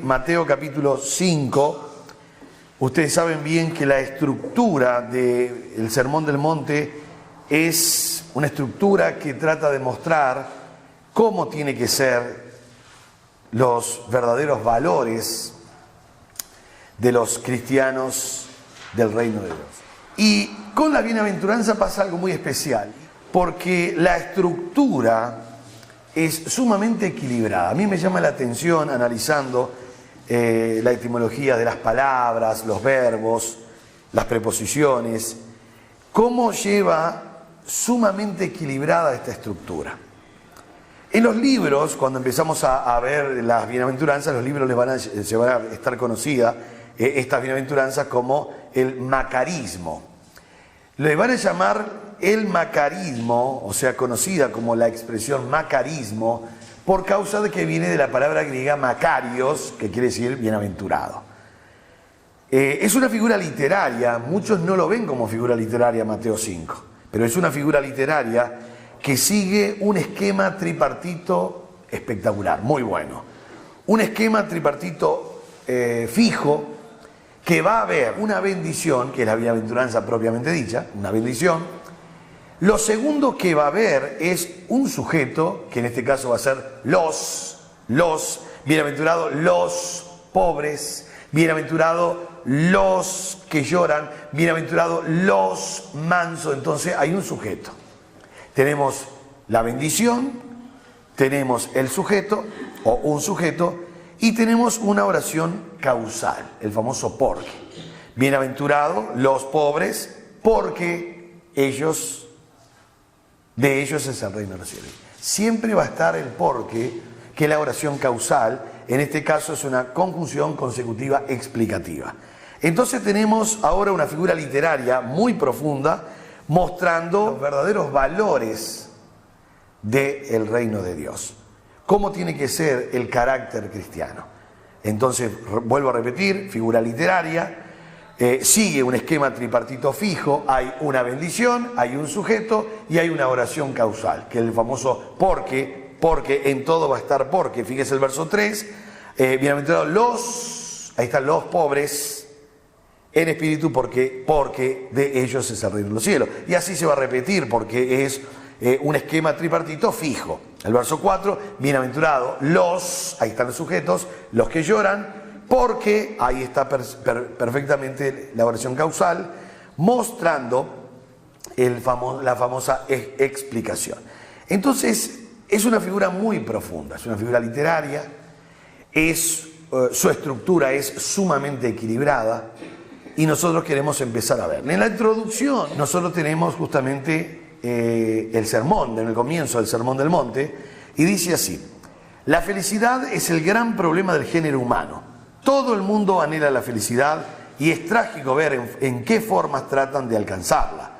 Mateo capítulo 5, ustedes saben bien que la estructura del Sermón del Monte es una estructura que trata de mostrar cómo tiene que ser los verdaderos valores de los cristianos del reino de Dios. Y con la bienaventuranza pasa algo muy especial, porque la estructura es sumamente equilibrada. A mí me llama la atención, analizando la etimología de las palabras, los verbos, las preposiciones, cómo lleva sumamente equilibrada esta estructura. En los libros, cuando empezamos a ver las bienaventuranzas, los libros se van a estar conocidas estas bienaventuranzas como el macarismo. Le van a llamar el macarismo, o sea, conocida como la expresión macarismo, por causa de que viene de la palabra griega makarios, que quiere decir bienaventurado. Es una figura literaria, muchos no lo ven como figura literaria Mateo 5, pero es una figura literaria que sigue un esquema tripartito espectacular, muy bueno. Un esquema tripartito fijo, que va a haber una bendición, que es la bienaventuranza propiamente dicha, una bendición. Lo segundo que va a haber es un sujeto, que en este caso va a ser bienaventurados los pobres, bienaventurados los que lloran, bienaventurados los mansos. Entonces hay un sujeto. Tenemos la bendición, tenemos el sujeto o un sujeto y tenemos una oración causal, el famoso porque. Bienaventurados los pobres porque de ellos es el reino de los cielos. Siempre va a estar el porque, que es la oración causal, en este caso es una conjunción consecutiva explicativa. Entonces tenemos ahora una figura literaria muy profunda, mostrando los verdaderos valores del reino de Dios. ¿Cómo tiene que ser el carácter cristiano? Entonces, vuelvo a repetir, figura literaria, sigue un esquema tripartito fijo, hay una bendición, hay un sujeto y hay una oración causal, que es el famoso porque en todo va a estar porque. Fíjese el verso 3, bienaventurados ahí están los pobres en espíritu porque de ellos es el reino de los cielos. Y así se va a repetir porque es un esquema tripartito fijo. El verso 4, bienaventurados, ahí están los sujetos, los que lloran, porque ahí está perfectamente la oración causal, mostrando la famosa explicación. Entonces, es una figura muy profunda, es una figura literaria, su estructura es sumamente equilibrada y nosotros queremos empezar a ver. En la introducción, nosotros tenemos justamente el sermón, en el comienzo del Sermón del Monte, y dice así: la felicidad es el gran problema del género humano. Todo el mundo anhela la felicidad y es trágico ver en qué formas tratan de alcanzarla.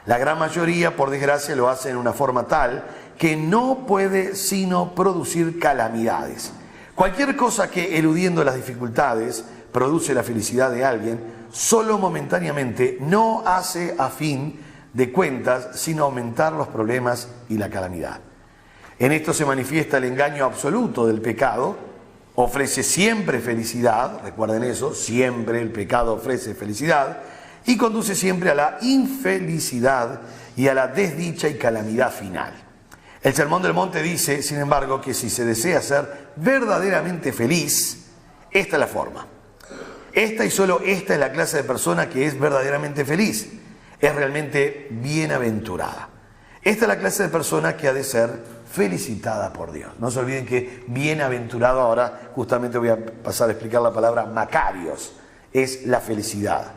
La gran mayoría, por desgracia, lo hace en una forma tal que no puede sino producir calamidades. Cualquier cosa que, eludiendo las dificultades, produce la felicidad de alguien, solo momentáneamente no hace a fin de cuentas sino aumentar los problemas y la calamidad. En esto se manifiesta el engaño absoluto del pecado. Ofrece siempre felicidad, recuerden eso, siempre el pecado ofrece felicidad, y conduce siempre a la infelicidad y a la desdicha y calamidad final. El Sermón del Monte dice, sin embargo, que si se desea ser verdaderamente feliz, esta es la forma. Esta y solo esta es la clase de persona que es verdaderamente feliz, es realmente bienaventurada. Esta es la clase de persona que ha de ser felicitada por Dios. No se olviden que bienaventurado, ahora justamente voy a pasar a explicar la palabra makarios, es la felicidad.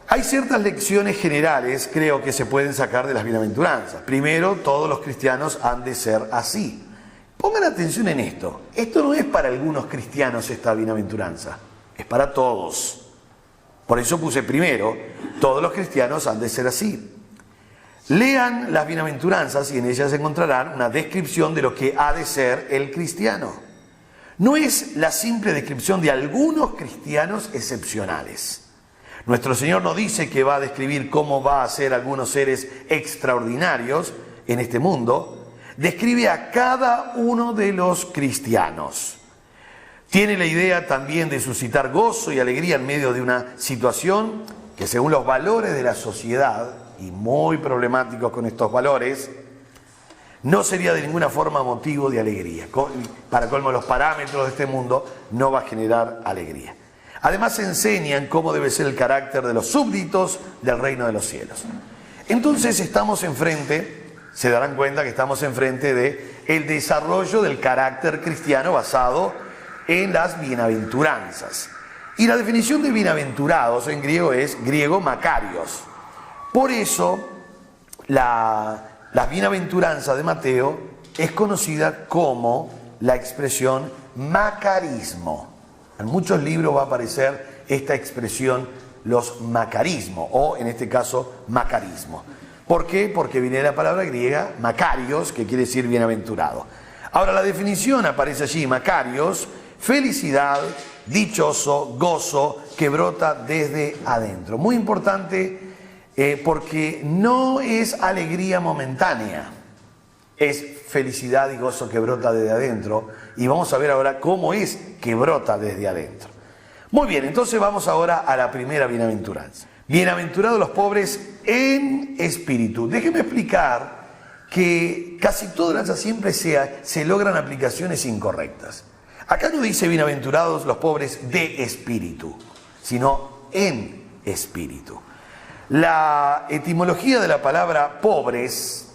Hay ciertas lecciones generales, creo, que se pueden sacar de las bienaventuranzas. Primero, todos los cristianos han de ser así. Pongan atención en esto. Esto no es para algunos cristianos esta bienaventuranza, es para todos. Por eso puse primero, todos los cristianos han de ser así. Lean las bienaventuranzas y en ellas encontrarán una descripción de lo que ha de ser el cristiano. No es la simple descripción de algunos cristianos excepcionales. Nuestro Señor no dice que va a describir cómo va a ser algunos seres extraordinarios en este mundo. Describe a cada uno de los cristianos. Tiene la idea también de suscitar gozo y alegría en medio de una situación que, según los valores de la sociedad, y muy problemáticos con estos valores, no sería de ninguna forma motivo de alegría. Para colmo, los parámetros de este mundo no va a generar alegría. Además, enseñan cómo debe ser el carácter de los súbditos del reino de los cielos. Entonces estamos enfrente, se darán cuenta que estamos enfrente de el desarrollo del carácter cristiano basado en las bienaventuranzas. Y la definición de bienaventurados en griego es griego makarios. Por eso la bienaventuranza de Mateo es conocida como la expresión macarismo. En muchos libros va a aparecer esta expresión, los macarismos, o en este caso macarismo. ¿Por qué? Porque viene de la palabra griega makarios, que quiere decir bienaventurado. Ahora, la definición aparece allí, makarios, felicidad, dichoso, gozo, que brota desde adentro. Muy importante, porque no es alegría momentánea, es felicidad y gozo que brota desde adentro. Y vamos a ver ahora cómo es que brota desde adentro. Muy bien, entonces vamos ahora a la primera bienaventuranza. Bienaventurados los pobres en espíritu. Déjeme explicar que casi todas las siempre se logran aplicaciones incorrectas. Acá no dice bienaventurados los pobres de espíritu, sino en espíritu. La etimología de la palabra pobres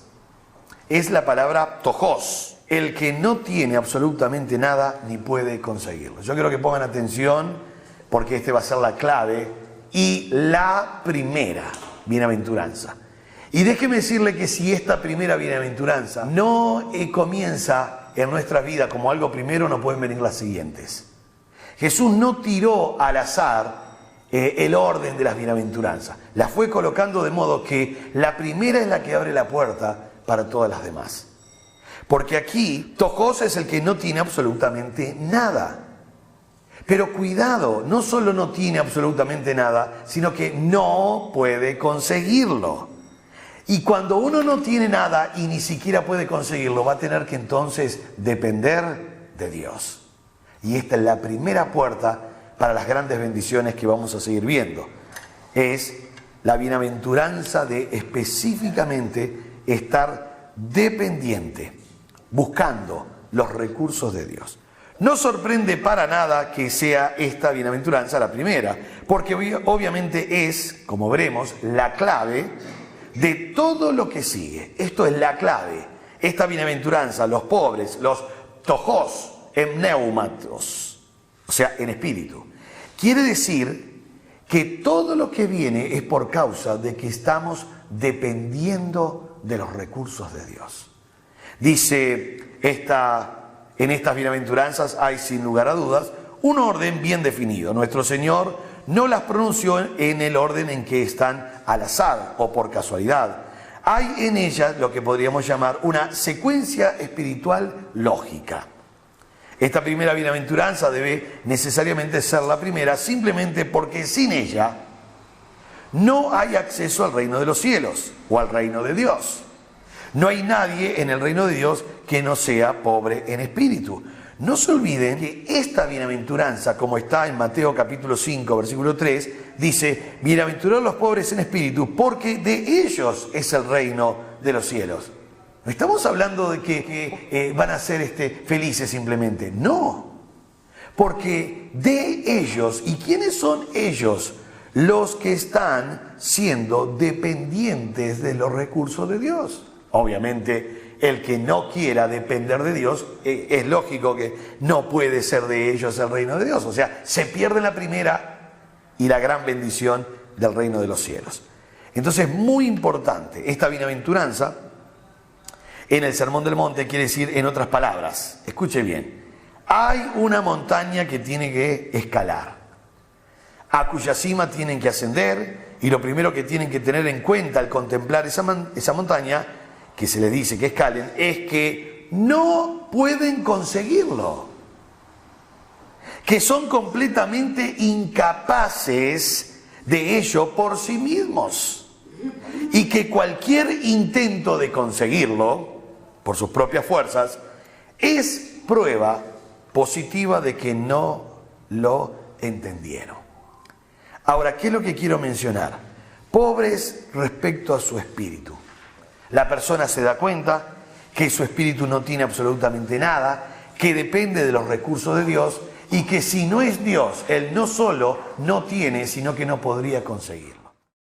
es la palabra tojos, el que no tiene absolutamente nada ni puede conseguirlo. Yo quiero que pongan atención porque este va a ser la clave y la primera bienaventuranza. Y déjeme decirle que si esta primera bienaventuranza no comienza en nuestra vida como algo primero, no pueden venir las siguientes. Jesús no tiró al azar el orden de las bienaventuranzas. Las fue colocando de modo que la primera es la que abre la puerta para todas las demás. Porque aquí, tojos es el que no tiene absolutamente nada. Pero cuidado, no solo no tiene absolutamente nada, sino que no puede conseguirlo. Y cuando uno no tiene nada y ni siquiera puede conseguirlo, va a tener que entonces depender de Dios. Y esta es la primera puerta para las grandes bendiciones que vamos a seguir viendo. Es la bienaventuranza de específicamente estar dependiente, buscando los recursos de Dios. No sorprende para nada que sea esta bienaventuranza la primera, porque obviamente es, como veremos, la clave de todo lo que sigue. Esto es la clave. Esta bienaventuranza, los pobres, los tojos, en pneumatos, o sea, en espíritu. Quiere decir que todo lo que viene es por causa de que estamos dependiendo de los recursos de Dios. Dice en estas bienaventuranzas hay, sin lugar a dudas, un orden bien definido. Nuestro Señor no las pronunció en el orden en que están al azar o por casualidad. Hay en ellas lo que podríamos llamar una secuencia espiritual lógica. Esta primera bienaventuranza debe necesariamente ser la primera, simplemente porque sin ella no hay acceso al reino de los cielos o al reino de Dios. No hay nadie en el reino de Dios que no sea pobre en espíritu. No se olviden que esta bienaventuranza, como está en Mateo capítulo 5, versículo 3, dice, bienaventurados los pobres en espíritu, porque de ellos es el reino de los cielos. No estamos hablando de que van a ser felices simplemente. No, porque de ellos, ¿y quiénes son ellos? Los que están siendo dependientes de los recursos de Dios. Obviamente, el que no quiera depender de Dios, es lógico que no puede ser de ellos el reino de Dios. O sea, se pierde la primera y la gran bendición del reino de los cielos. Entonces, muy importante, esta bienaventuranza en el Sermón del Monte quiere decir, en otras palabras, escuche bien, hay una montaña que tiene que escalar, a cuya cima tienen que ascender, y lo primero que tienen que tener en cuenta al contemplar esa montaña, que se les dice que escalen, es que no pueden conseguirlo, que son completamente incapaces de ello por sí mismos, y que cualquier intento de conseguirlo por sus propias fuerzas es prueba positiva de que no lo entendieron. Ahora, ¿qué es lo que quiero mencionar? Pobres respecto a su espíritu. La persona se da cuenta que su espíritu no tiene absolutamente nada, que depende de los recursos de Dios y que si no es Dios, él no solo no tiene, sino que no podría conseguir.